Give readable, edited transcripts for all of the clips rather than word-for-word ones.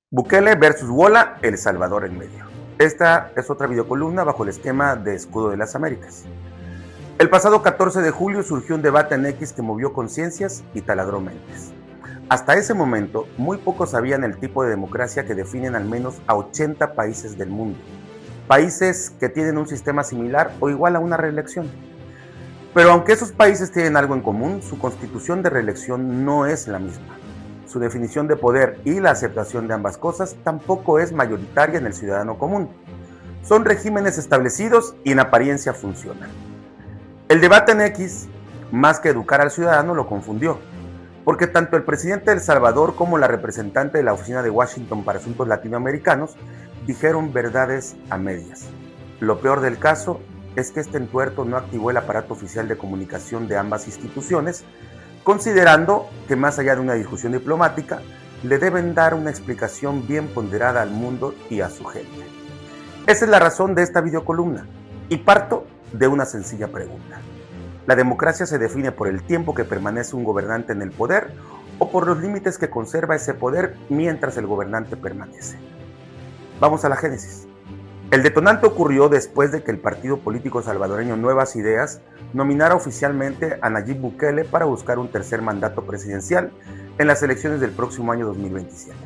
Bukele versus Wola, El Salvador en medio. Esta es otra videocolumna bajo el esquema de Escudo de las Américas. El pasado 14 de julio surgió un debate en X que movió conciencias y taladró mentes. Hasta ese momento, muy pocos sabían el tipo de democracia que definen al menos a 80 países del mundo. Países que tienen un sistema similar o igual a una reelección. Pero aunque esos países tienen algo en común, su constitución de reelección no es la misma. Su definición de poder y la aceptación de ambas cosas tampoco es mayoritaria en el ciudadano común. Son regímenes establecidos y en apariencia funcionan. El debate en X, más que educar al ciudadano, lo confundió, porque tanto el presidente de El Salvador como la representante de la Oficina de Washington para Asuntos Latinoamericanos dijeron verdades a medias. Lo peor del caso es que este entuerto no activó el aparato oficial de comunicación de ambas instituciones, considerando que más allá de una discusión diplomática, le deben dar una explicación bien ponderada al mundo y a su gente. Esa es la razón de esta videocolumna, y parto de una sencilla pregunta. ¿La democracia se define por el tiempo que permanece un gobernante en el poder o por los límites que conserva ese poder mientras el gobernante permanece? Vamos a la génesis. El detonante ocurrió después de que el partido político salvadoreño Nuevas Ideas nominara oficialmente a Nayib Bukele para buscar un tercer mandato presidencial en las elecciones del próximo año 2027.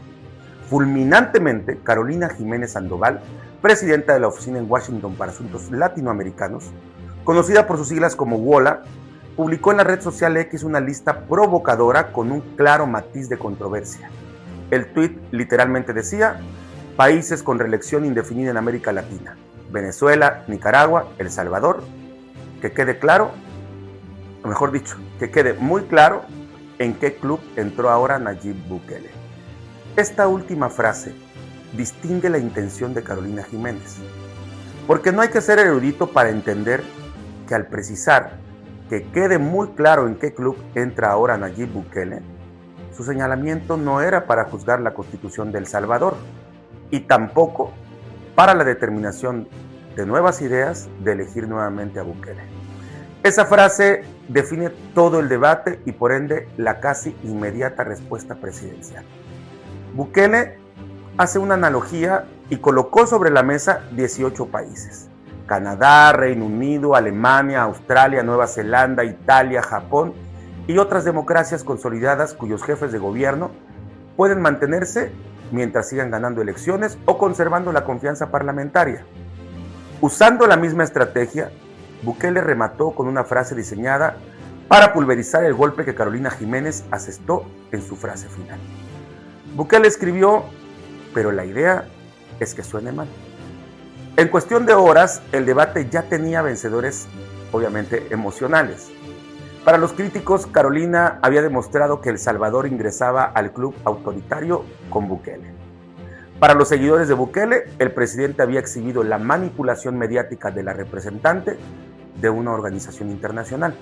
Fulminantemente, Carolina Jiménez Sandoval, presidenta de la Oficina en Washington para Asuntos Latinoamericanos, conocida por sus siglas como WOLA, publicó en la red social X una lista provocadora con un claro matiz de controversia. El tuit literalmente decía: países con reelección indefinida en América Latina: Venezuela, Nicaragua, El Salvador. Que quede claro, o mejor dicho, que quede muy claro en qué club entró ahora Nayib Bukele. Esta última frase distingue la intención de Carolina Jiménez, porque no hay que ser erudito para entender que al precisar que quede muy claro en qué club entra ahora Nayib Bukele, su señalamiento no era para juzgar la Constitución de El Salvador, y tampoco para la determinación de Nuevas Ideas de elegir nuevamente a Bukele. Esa frase define todo el debate y por ende la casi inmediata respuesta presidencial. Bukele hace una analogía y colocó sobre la mesa 18 países: Canadá, Reino Unido, Alemania, Australia, Nueva Zelanda, Italia, Japón y otras democracias consolidadas cuyos jefes de gobierno pueden mantenerse mientras sigan ganando elecciones o conservando la confianza parlamentaria. Usando la misma estrategia, Bukele remató con una frase diseñada para pulverizar el golpe que Carolina Jiménez asestó en su frase final. Bukele escribió: pero la idea es que suene mal. En cuestión de horas, el debate ya tenía vencedores, obviamente emocionales. Para los críticos, Carolina había demostrado que El Salvador ingresaba al club autoritario con Bukele. Para los seguidores de Bukele, el presidente había exhibido la manipulación mediática de la representante de una organización internacional.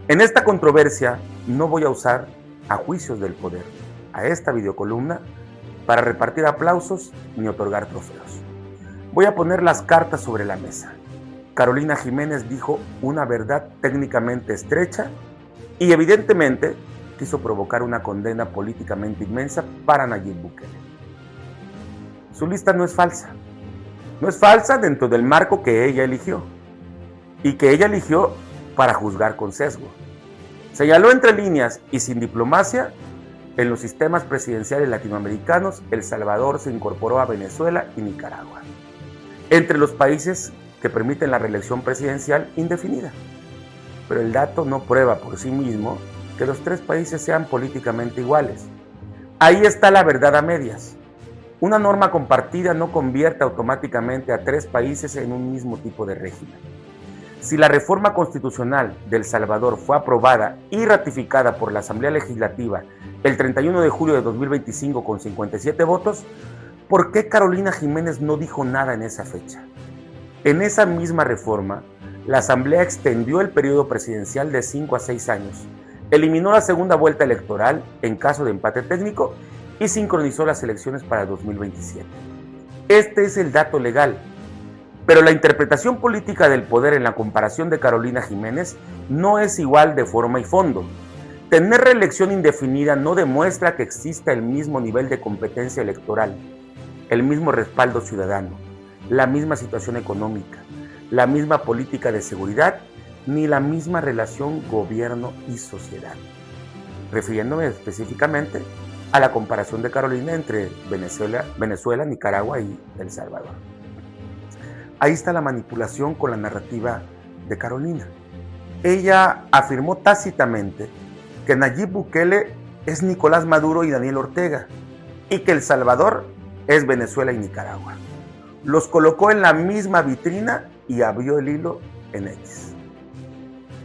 En esta controversia no voy a usar a juicios del poder, a esta videocolumna, para repartir aplausos ni otorgar trofeos. Voy a poner las cartas sobre la mesa. Carolina Jiménez dijo una verdad técnicamente estrecha y evidentemente quiso provocar una condena políticamente inmensa para Nayib Bukele. Su lista no es falsa. No es falsa dentro del marco que ella eligió y que ella eligió para juzgar con sesgo. Señaló entre líneas y sin diplomacia: en los sistemas presidenciales latinoamericanos, El Salvador se incorporó a Venezuela y Nicaragua, entre los países que permiten la reelección presidencial indefinida. Pero el dato no prueba por sí mismo que los tres países sean políticamente iguales. Ahí está la verdad a medias. Una norma compartida no convierte automáticamente a tres países en un mismo tipo de régimen. Si la reforma constitucional de El Salvador fue aprobada y ratificada por la Asamblea Legislativa el 31 de julio de 2025 con 57 votos, ¿por qué Carolina Jiménez no dijo nada en esa fecha? En esa misma reforma, la Asamblea extendió el periodo presidencial de 5 a 6 años, eliminó la segunda vuelta electoral en caso de empate técnico y sincronizó las elecciones para 2027. Este es el dato legal, pero la interpretación política del poder en la comparación de Carolina Jiménez no es igual de forma y fondo. tener reelección indefinida no demuestra que exista el mismo nivel de competencia electoral, el mismo respaldo ciudadano, la misma situación económica, la misma política de seguridad, ni la misma relación gobierno y sociedad. Refiriéndome específicamente a la comparación de Carolina entre Venezuela, Nicaragua y El Salvador. Ahí está la manipulación con la narrativa de Carolina. Ella afirmó tácitamente que Nayib Bukele es Nicolás Maduro y Daniel Ortega y que El Salvador es Venezuela y Nicaragua. Los colocó en la misma vitrina y abrió el hilo en X.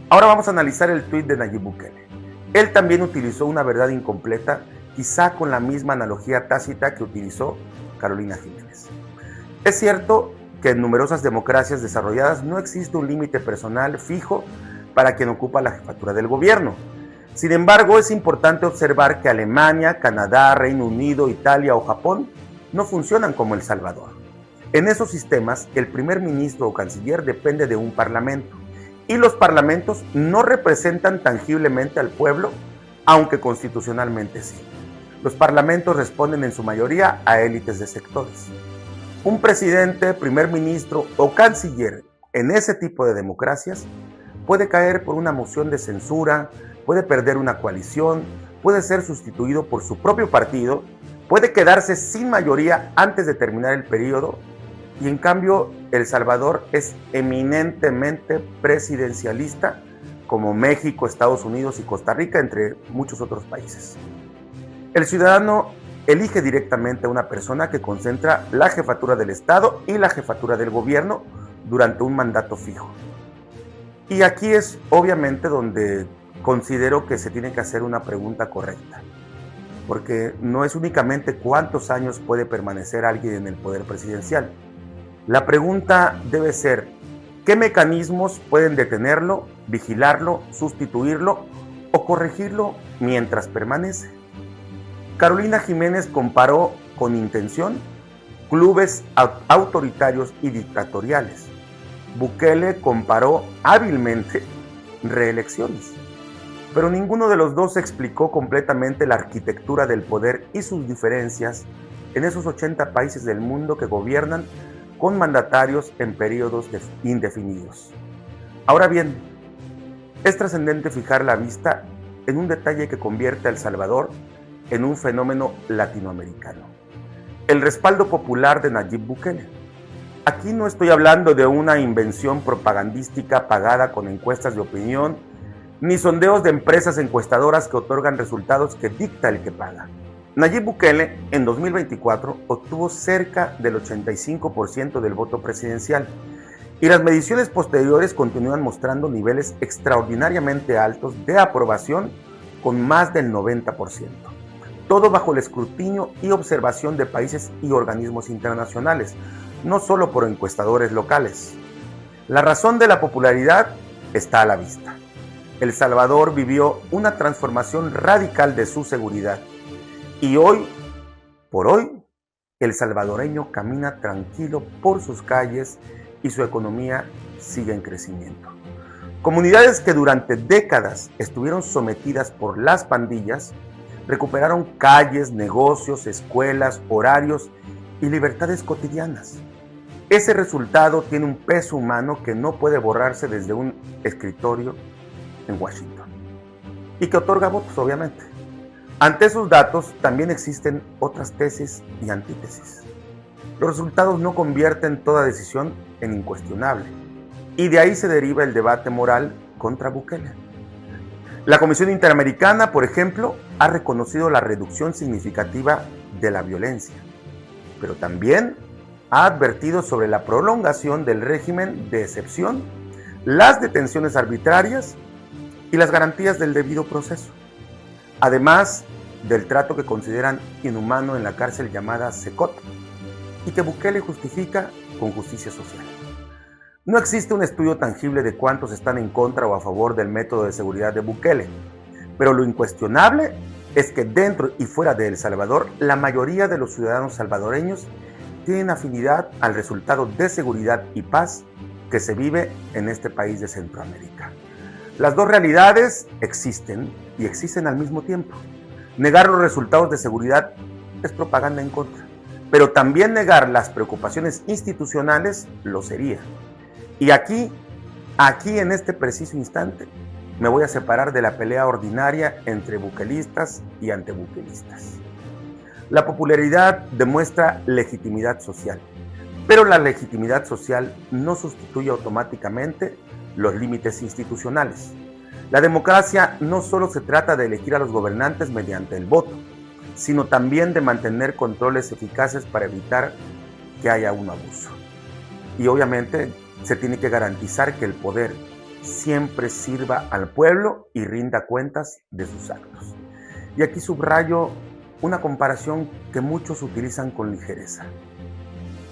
Ahora vamos a analizar el tuit de Nayib Bukele. Él también utilizó una verdad incompleta, quizá con la misma analogía tácita que utilizó Carolina Jiménez. Es cierto que en numerosas democracias desarrolladas no existe un límite personal fijo para quien ocupa la jefatura del gobierno. Sin embargo, es importante observar que Alemania, Canadá, Reino Unido, Italia o Japón no funcionan como El Salvador. En esos sistemas, el primer ministro o canciller depende de un parlamento, y los parlamentos no representan tangiblemente al pueblo, aunque constitucionalmente sí. Los parlamentos responden en su mayoría a élites de sectores. Un presidente, primer ministro o canciller en ese tipo de democracias puede caer por una moción de censura, puede perder una coalición, puede ser sustituido por su propio partido, puede quedarse sin mayoría antes de terminar el periodo, y en cambio El Salvador es eminentemente presidencialista, como México, Estados Unidos y Costa Rica, entre muchos otros países. El ciudadano elige directamente a una persona que concentra la jefatura del Estado y la jefatura del gobierno durante un mandato fijo. Y aquí es obviamente donde considero que se tiene que hacer una pregunta correcta, porque no es únicamente cuántos años puede permanecer alguien en el poder presidencial. La pregunta debe ser, ¿qué mecanismos pueden detenerlo, vigilarlo, sustituirlo o corregirlo mientras permanece? Carolina Jiménez comparó con intención clubes autoritarios y dictatoriales. Bukele comparó hábilmente reelecciones. Pero ninguno de los dos explicó completamente la arquitectura del poder y sus diferencias en esos 80 países del mundo que gobiernan con mandatarios en periodos indefinidos. Ahora bien, es trascendente fijar la vista en un detalle que convierte a El Salvador en un fenómeno latinoamericano: el respaldo popular de Nayib Bukele. Aquí no estoy hablando de una invención propagandística pagada con encuestas de opinión, ni sondeos de empresas encuestadoras que otorgan resultados que dicta el que paga. Nayib Bukele en 2024 obtuvo cerca del 85% del voto presidencial, y las mediciones posteriores continúan mostrando niveles extraordinariamente altos de aprobación con más del 90%. Todo bajo el escrutinio y observación de países y organismos internacionales, no solo por encuestadores locales. La razón de la popularidad está a la vista. El Salvador vivió una transformación radical de su seguridad, y hoy por hoy, el salvadoreño camina tranquilo por sus calles y su economía sigue en crecimiento. Comunidades que durante décadas estuvieron sometidas por las pandillas recuperaron calles, negocios, escuelas, horarios y libertades cotidianas. Ese resultado tiene un peso humano que no puede borrarse desde un escritorio en Washington y que otorga votos, obviamente. Ante esos datos también existen otras tesis y antítesis. Los resultados no convierten toda decisión en incuestionable, y de ahí se deriva el debate moral contra Bukele. La Comisión Interamericana, por ejemplo, ha reconocido la reducción significativa de la violencia, pero también ha advertido sobre la prolongación del régimen de excepción, las detenciones arbitrarias y las garantías del debido proceso, además del trato que consideran inhumano en la cárcel llamada Secot y que Bukele justifica con justicia social. No existe un estudio tangible de cuántos están en contra o a favor del método de seguridad de Bukele, pero lo incuestionable es que dentro y fuera de El Salvador, la mayoría de los ciudadanos salvadoreños tienen afinidad al resultado de seguridad y paz que se vive en este país de Centroamérica. Las dos realidades existen y existen al mismo tiempo. Negar los resultados de seguridad es propaganda en contra, pero también negar las preocupaciones institucionales lo sería. Y aquí en este preciso instante, me voy a separar de la pelea ordinaria entre bukelistas y antebukelistas. La popularidad demuestra legitimidad social, pero la legitimidad social no sustituye automáticamente los límites institucionales. La democracia no solo se trata de elegir a los gobernantes mediante el voto, sino también de mantener controles eficaces para evitar que haya un abuso. Y obviamente se tiene que garantizar que el poder siempre sirva al pueblo y rinda cuentas de sus actos. Y aquí subrayo una comparación que muchos utilizan con ligereza.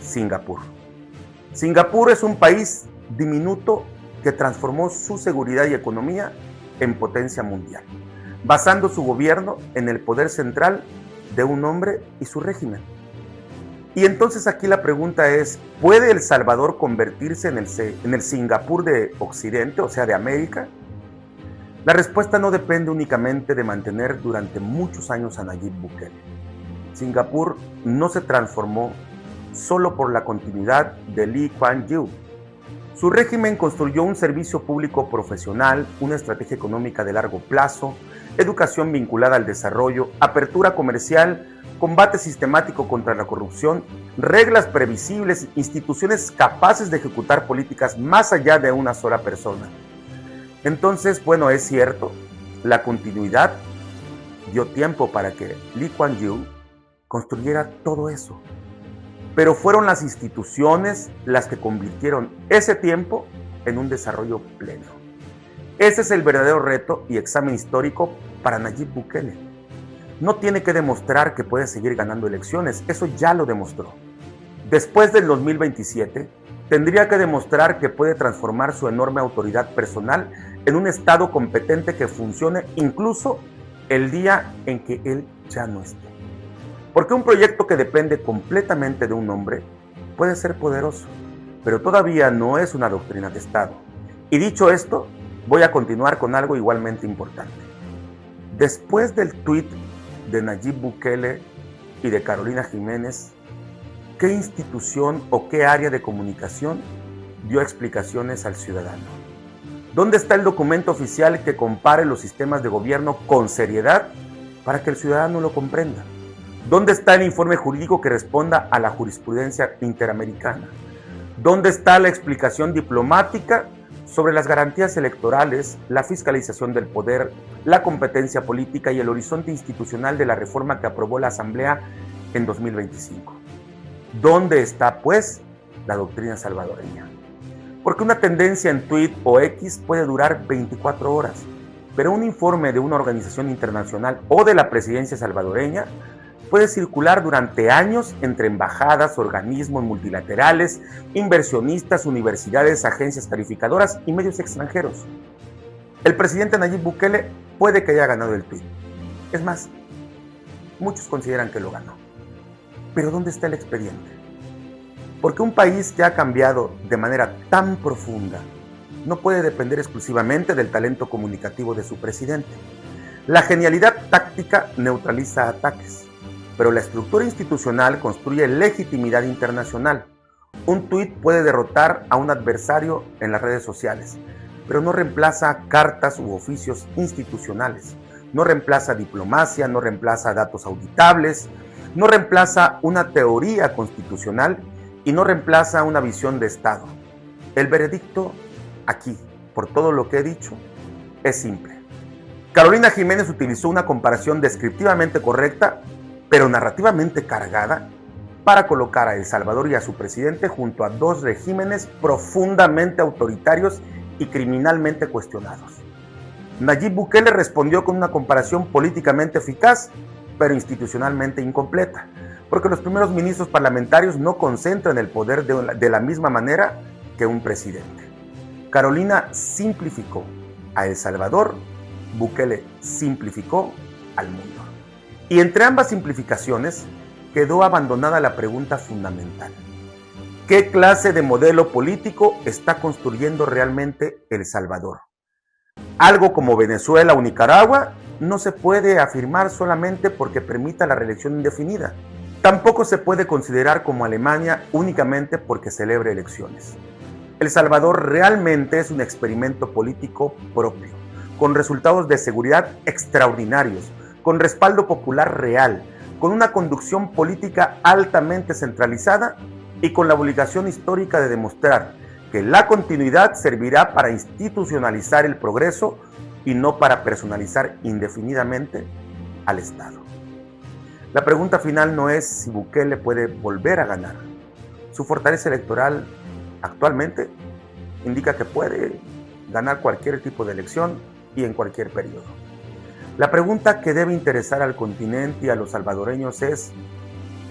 Singapur. Singapur es un país diminuto que transformó su seguridad y economía en potencia mundial, basando su gobierno en el poder central de un hombre y su régimen. Y entonces aquí la pregunta es, ¿puede El Salvador convertirse en el Singapur de Occidente, o sea, de América? La respuesta no depende únicamente de mantener durante muchos años a Nayib Bukele. Singapur no se transformó solo por la continuidad de Lee Kuan Yew. Su régimen construyó un servicio público profesional, una estrategia económica de largo plazo, educación vinculada al desarrollo, apertura comercial, combate sistemático contra la corrupción, reglas previsibles, instituciones capaces de ejecutar políticas más allá de una sola persona. Entonces, bueno, es cierto, la continuidad dio tiempo para que Lee Kuan Yew construyera todo eso. Pero fueron las instituciones las que convirtieron ese tiempo en un desarrollo pleno. Ese es el verdadero reto y examen histórico para Nayib Bukele. No tiene que demostrar que puede seguir ganando elecciones, eso ya lo demostró. Después del 2027, tendría que demostrar que puede transformar su enorme autoridad personal en un Estado competente que funcione incluso el día en que él ya no esté. Porque un proyecto que depende completamente de un hombre puede ser poderoso, pero todavía no es una doctrina de Estado. Y dicho esto, voy a continuar con algo igualmente importante. Después del tuit de Nayib Bukele y de Carolina Jiménez, ¿qué institución o qué área de comunicación dio explicaciones al ciudadano? ¿Dónde está el documento oficial que compare los sistemas de gobierno con seriedad para que el ciudadano lo comprenda? ¿Dónde está el informe jurídico que responda a la jurisprudencia interamericana? ¿Dónde está la explicación diplomática sobre las garantías electorales, la fiscalización del poder, la competencia política y el horizonte institucional de la reforma que aprobó la Asamblea en 2025? ¿Dónde está, pues, la doctrina salvadoreña? Porque una tendencia en tweet o X puede durar 24 horas, pero un informe de una organización internacional o de la presidencia salvadoreña puede circular durante años entre embajadas, organismos multilaterales, inversionistas, universidades, agencias calificadoras y medios extranjeros. El presidente Nayib Bukele puede que haya ganado el tuit. Es más, muchos consideran que lo ganó. Pero ¿dónde está el expediente? Porque un país que ha cambiado de manera tan profunda no puede depender exclusivamente del talento comunicativo de su presidente. La genialidad táctica neutraliza ataques, pero la estructura institucional construye legitimidad internacional. Un tuit puede derrotar a un adversario en las redes sociales, pero no reemplaza cartas u oficios institucionales, no reemplaza diplomacia, no reemplaza datos auditables, no reemplaza una teoría constitucional y no reemplaza una visión de Estado. El veredicto aquí, por todo lo que he dicho, es simple. Carolina Jiménez utilizó una comparación descriptivamente correcta, pero narrativamente cargada, para colocar a El Salvador y a su presidente junto a dos regímenes profundamente autoritarios y criminalmente cuestionados. Nayib Bukele respondió con una comparación políticamente eficaz, pero institucionalmente incompleta, porque los primeros ministros parlamentarios no concentran el poder de la misma manera que un presidente. Carolina simplificó a El Salvador, Bukele simplificó al mundo. Y entre ambas simplificaciones quedó abandonada la pregunta fundamental. ¿Qué clase de modelo político está construyendo realmente El Salvador? Algo como Venezuela o Nicaragua no se puede afirmar solamente porque permita la reelección indefinida. Tampoco se puede considerar como Alemania únicamente porque celebre elecciones. El Salvador realmente es un experimento político propio, con resultados de seguridad extraordinarios, con respaldo popular real, con una conducción política altamente centralizada y con la obligación histórica de demostrar que la continuidad servirá para institucionalizar el progreso y no para personalizar indefinidamente al Estado. La pregunta final no es si Bukele puede volver a ganar. Su fortaleza electoral actualmente indica que puede ganar cualquier tipo de elección y en cualquier periodo. La pregunta que debe interesar al continente y a los salvadoreños es: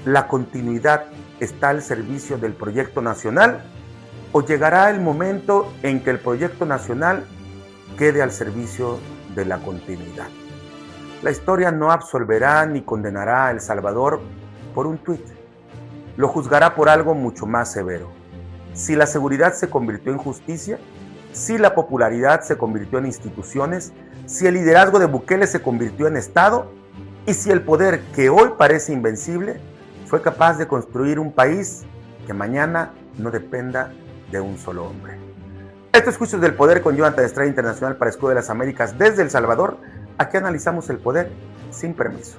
¿la continuidad está al servicio del proyecto nacional o llegará el momento en que el proyecto nacional quede al servicio de la continuidad? La historia no absolverá ni condenará a El Salvador por un tuit. Lo juzgará por algo mucho más severo. Si la seguridad se convirtió en justicia, si la popularidad se convirtió en instituciones, si el liderazgo de Bukele se convirtió en Estado y si el poder que hoy parece invencible fue capaz de construir un país que mañana no dependa de un solo hombre. Esto es Juicios del Poder con Jonathan Estrada Internacional para Escudo de las Américas desde El Salvador. Aquí analizamos el poder sin permiso.